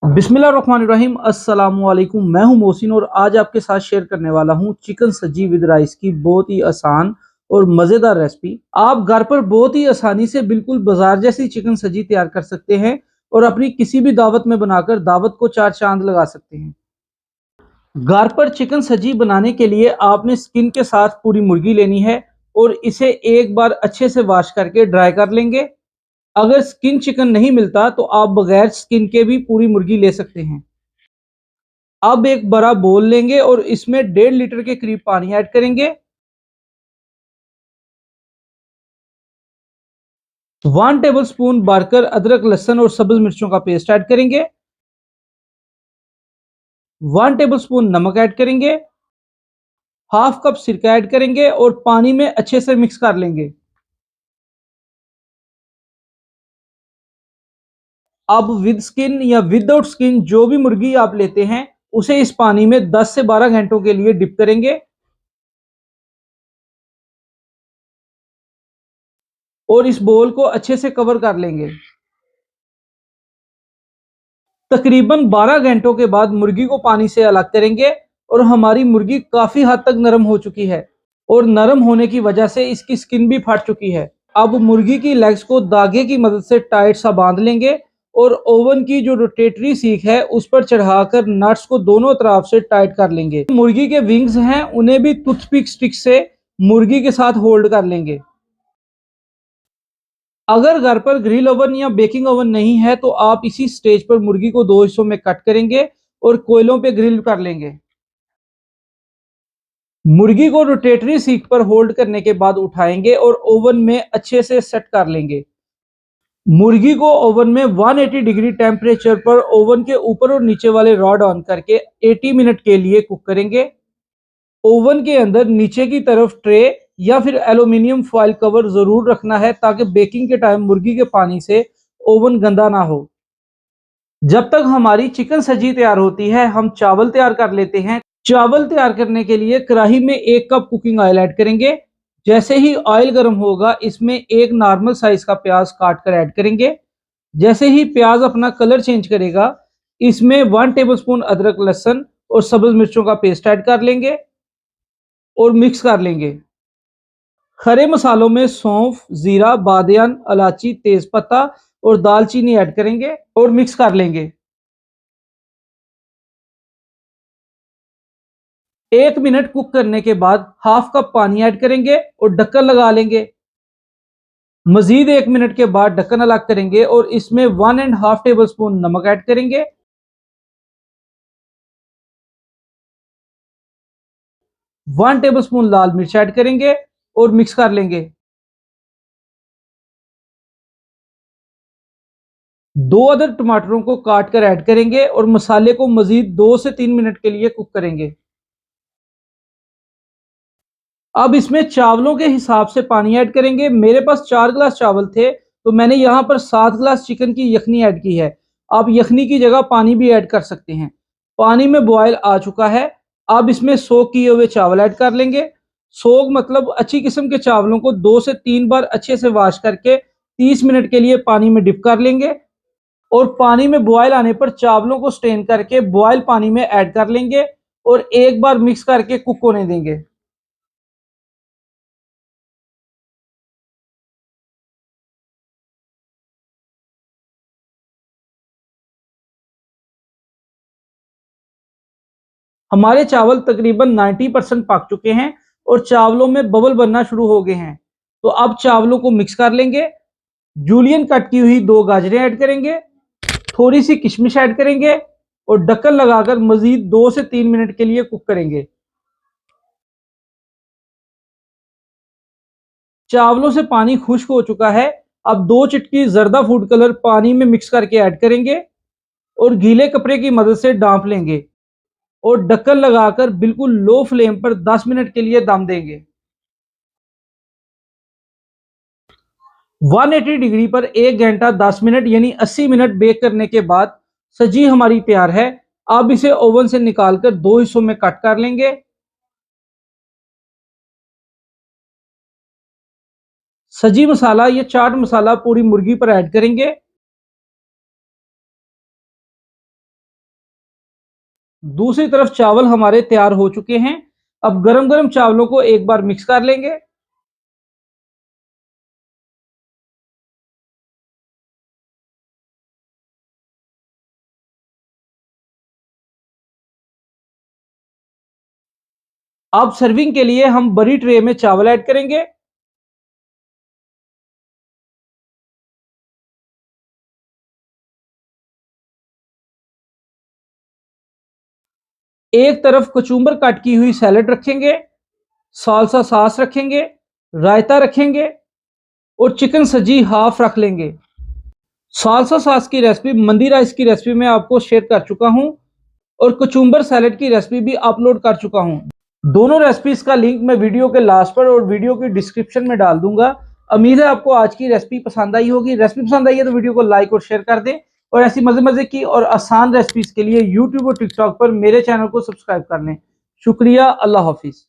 बिस्मिल्लाहिर्रहमानिर्रहीम अस्सलामुअलैकुम। मैं हूं मोहसिन और आज आपके साथ शेयर करने वाला हूं चिकन सज्जी विद राइस की बहुत ही आसान और मज़ेदार रेसिपी। आप घर पर बहुत ही आसानी से बिल्कुल बाजार जैसी चिकन सज्जी तैयार कर सकते हैं और अपनी किसी भी दावत में बनाकर दावत को चार चांद लगा सकते हैं। घर पर चिकन सज्जी बनाने के लिए आपने स्किन के साथ पूरी मुर्गी लेनी है और इसे एक बार अच्छे से वॉश करके ड्राई कर लेंगे। अगर स्किन चिकन नहीं मिलता तो आप बगैर स्किन के भी पूरी मुर्गी ले सकते हैं। अब एक बड़ा बोल लेंगे और इसमें 1.5 लीटर के करीब पानी ऐड करेंगे। 1 टेबल स्पून भरकर अदरक लहसुन और सब्ज मिर्चों का पेस्ट ऐड करेंगे। 1 टेबल स्पून नमक ऐड करेंगे। हाफ कप सिरका ऐड करेंगे और पानी में अच्छे से मिक्स कर लेंगे। अब विद स्किन या विदाउट स्किन जो भी मुर्गी आप लेते हैं उसे इस पानी में 10 से 12 घंटों के लिए डिप करेंगे और इस बोल को अच्छे से कवर कर लेंगे। तकरीबन 12 घंटों के बाद मुर्गी को पानी से अलग करेंगे और हमारी मुर्गी काफी हद तक नरम हो चुकी है और नरम होने की वजह से इसकी स्किन भी फट चुकी है। अब मुर्गी की लेग्स को धागे की मदद से टाइट सा बांध लेंगे और ओवन की जो रोटेटरी सीख है उस पर चढ़ाकर नट्स को दोनों तरफ से टाइट कर लेंगे। मुर्गी के विंग्स हैं उन्हें भी टूथपिक स्टिक से मुर्गी के साथ होल्ड कर लेंगे। अगर घर पर ग्रिल ओवन या बेकिंग ओवन नहीं है तो आप इसी स्टेज पर मुर्गी को दो हिस्सों में कट करेंगे और कोयलों पे ग्रिल कर लेंगे। मुर्गी को रोटेटरी सीख पर होल्ड करने के बाद उठाएंगे और ओवन में अच्छे से सेट कर लेंगे। मुर्गी को ओवन में 180 डिग्री टेम्परेचर पर ओवन के ऊपर और नीचे वाले रॉड ऑन करके 80 मिनट के लिए कुक करेंगे। ओवन के अंदर नीचे की तरफ ट्रे या फिर एल्यूमिनियम फॉयल कवर जरूर रखना है ताकि बेकिंग के टाइम मुर्गी के पानी से ओवन गंदा ना हो। जब तक हमारी चिकन सब्जी तैयार होती है हम चावल तैयार कर लेते हैं। चावल तैयार करने के लिए कढ़ाई में 1 कप कुकिंग ऑयल ऐड करेंगे। जैसे ही ऑयल गर्म होगा इसमें एक नॉर्मल साइज का प्याज काट कर ऐड करेंगे। जैसे ही प्याज अपना कलर चेंज करेगा इसमें 1 टेबल स्पून अदरक लहसुन और सब्ज मिर्चों का पेस्ट ऐड कर लेंगे और मिक्स कर लेंगे। खड़े मसालों में सौंफ, जीरा, बादियान, इलायची, तेजपत्ता और दालचीनी ऐड करेंगे और मिक्स कर लेंगे। 1 मिनट कुक करने के बाद हाफ कप पानी ऐड करेंगे और ढक्कन लगा लेंगे। मजीद 1 मिनट के बाद ढक्कन अलग करेंगे और इसमें 1.5 टेबल स्पून नमक ऐड करेंगे। 1 टेबल स्पून लाल मिर्च ऐड करेंगे और मिक्स कर लेंगे। 2 अदर टमाटरों को काट कर ऐड करेंगे और मसाले को मजीद 2 से 3 मिनट के लिए कुक करेंगे। अब इसमें चावलों के हिसाब से पानी ऐड करेंगे। मेरे पास 4 गिलास चावल थे तो मैंने यहाँ पर 7 गिलास चिकन की यखनी ऐड की है। आप यखनी की जगह पानी भी ऐड कर सकते हैं। पानी में बॉयल आ चुका है। अब इसमें सोक किए हुए चावल ऐड कर लेंगे। सोक मतलब अच्छी किस्म के चावलों को 2 से 3 बार अच्छे से वॉश करके 30 मिनट के लिए पानी में डिप कर लेंगे और पानी में बॉयल आने पर चावलों को स्ट्रेन करके बॉयल पानी में ऐड कर लेंगे और एक बार मिक्स करके कुक होने देंगे। हमारे चावल तकरीबन 90% पक चुके हैं और चावलों में बबल बनना शुरू हो गए हैं। तो अब चावलों को मिक्स कर लेंगे। जूलियन कट की हुई 2 गाजरें ऐड करेंगे। थोड़ी सी किशमिश ऐड करेंगे और ढक्कन लगाकर मजीद 2 से 3 मिनट के लिए कुक करेंगे। चावलों से पानी खुश्क हो चुका है। अब 2 चुटकी जर्दा फूड कलर पानी में मिक्स करके ऐड करेंगे और गीले कपड़े की मदद से डांप लेंगे और ढक्कन लगाकर बिल्कुल लो फ्लेम पर 10 मिनट के लिए दम देंगे। 180 डिग्री पर 1 घंटा 10 मिनट यानी 80 मिनट बेक करने के बाद सब्जी हमारी तैयार है। अब इसे ओवन से निकालकर दो हिस्सों में कट कर लेंगे। सब्जी मसाला या चाट मसाला पूरी मुर्गी पर ऐड करेंगे दूसरी तरफ चावल हमारे तैयार हो चुके हैं। अब गरम गरम चावलों को एक बार मिक्स कर लेंगे। अब सर्विंग के लिए हम बड़ी ट्रे में चावल ऐड करेंगे। एक तरफ कचूम्बर कट की हुई सैलेड रखेंगे, सालसा सास रखेंगे, रायता रखेंगे और चिकन सजी हाफ रख लेंगे। सालसा सास की रेसिपी मंदी राइस की रेसिपी में आपको शेयर कर चुका हूं और कचूम्बर सैलेड की रेसिपी भी अपलोड कर चुका हूं। दोनों रेसिपीज का लिंक मैं वीडियो के लास्ट पर और वीडियो की डिस्क्रिप्शन में डाल दूंगा। उम्मीद है आपको आज की रेसिपी पसंद आई होगी। रेसिपी पसंद आई है तो वीडियो को लाइक और शेयर कर दें और ऐसी मजे मजे की और आसान रेसिपीज के लिए यूट्यूब और टिकटॉक पर मेरे चैनल को सब्सक्राइब कर लें। शुक्रिया। अल्लाह हाफिज।